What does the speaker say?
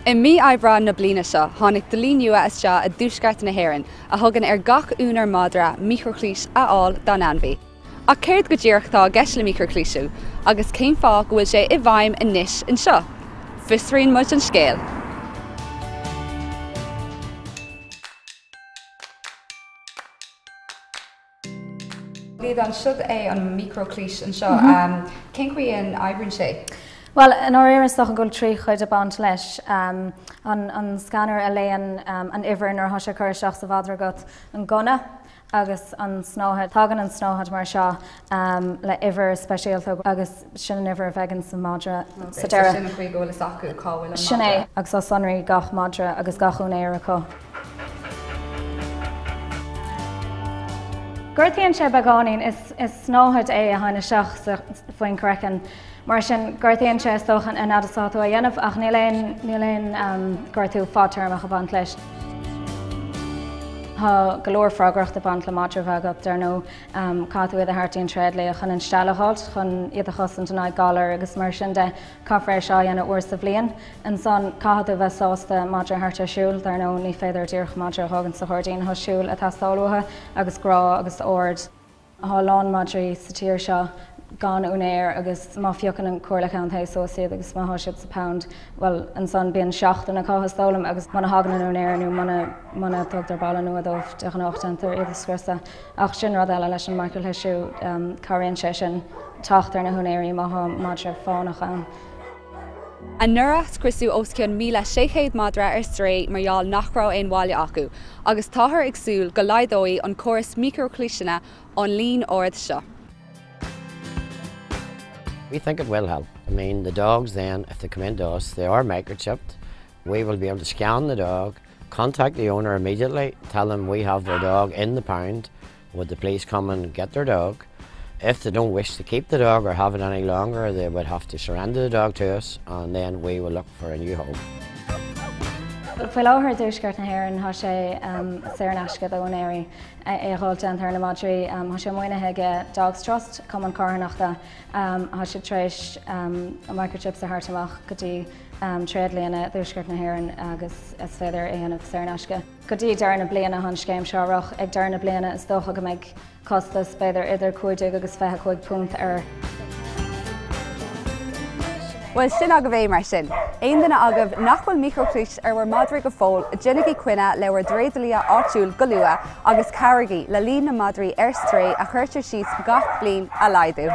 In mí eibhre na bliana seo, tháinig do líon nua is seo a dúsgart na hÉireann a thugann ar gach únar mhadra micrishlis a fháil don anbhí. Ach céird go ddíreachtá gceist le micrishlisú, agus céim fá go bhfuil sé i bhfeidhm anois an seo. Fiosraíonn muid an scéal. Líad an siúd é an micrishlis an seo, cén chuí an aibhrann sé? Well, in our area, stoch go trí chuid a bant leis an scanner a léon an ihar nar thoise chuir seach sa bhadra got an gona agus an snóhead, tagan an snóhead mar seo le ihar speisialta agus sin an ihar bhegan sa madra sa deire. Sin chuí go le sacú cáhfuil an Sin é, agus á sonraí gach madra agus gachún éar acu. Gurtaíonn sé beáín is snóhead é a tháina seach faoin crecin. Mar sin gurtaíonn sé stochan in adasáú a dhéanamh ach níléon gurtú fátearmach a bant leis. Tá golóir frágracht a bant le madra bhagad dar nó catú iad a hartaíonn tréad le chun an stelaáilt chun iad a chosint an galar agus mar sin de caffréir seo dhéanana uair sa bblion. An son catú bheith sásta madra harta siúil dar nó ní féidir dúrch madra thugann sa chuirdaíon thu siúil atá sáúthe agus grá agus ord. Tá lán madraí sa tíir seo gan unéir agus má fiochan an cuairlacha an thaisóisiad agus má thoisiid sa pound. Well, an son bíon seach an cáthastólam agus mana hagan an unéir nó mana tugtar balla nua dómh de an 8 iad scrisa. Ach sin rud eile leis an micrishlisú caríonn sé sin taachtar na hunéirí má madra fánach an. An nuair scriosú oscionn 1,600 madra ar stré margheall nachrá éon bhaile acu, agus táthar ag súil go laiddóí an córas micrishlisina an líon ord seo. We think it will help. I mean, the dogs then, if they come into us, they are microchipped. We will be able to scan the dog, contact the owner immediately, tell them we have their dog in the pound. Would the police come and get their dog? If they don't wish to keep the dog or have it any longer, they would have to surrender the dog to us, and then we will look for a new home. Bhfuil áthar dúsgart na hÉireann tá sé saoirneasca do unéirí éáilte an na madraí tá sé muoinethe Dogs Trust cum an carnachta tá sé tréis microchips a hartamach go dtí tréad líana dúsgart na hÉireann agus is féidir éanamh saoirneasca. Go dtí dearna bliana an scéim seoach ag dearna bliana is dócha go méid costas féidir idir 50 agus 25 punt ar. Well, sin agah bhéh mar sin. Aon duine agah nach bhfuil micrishlis ar bhar madra go fóil a déanaí cuine le bhar dréadlia áitiúil go luath agus caragaí le líon na madraí ar stré a chuirtear síos gach bliain a laidiú.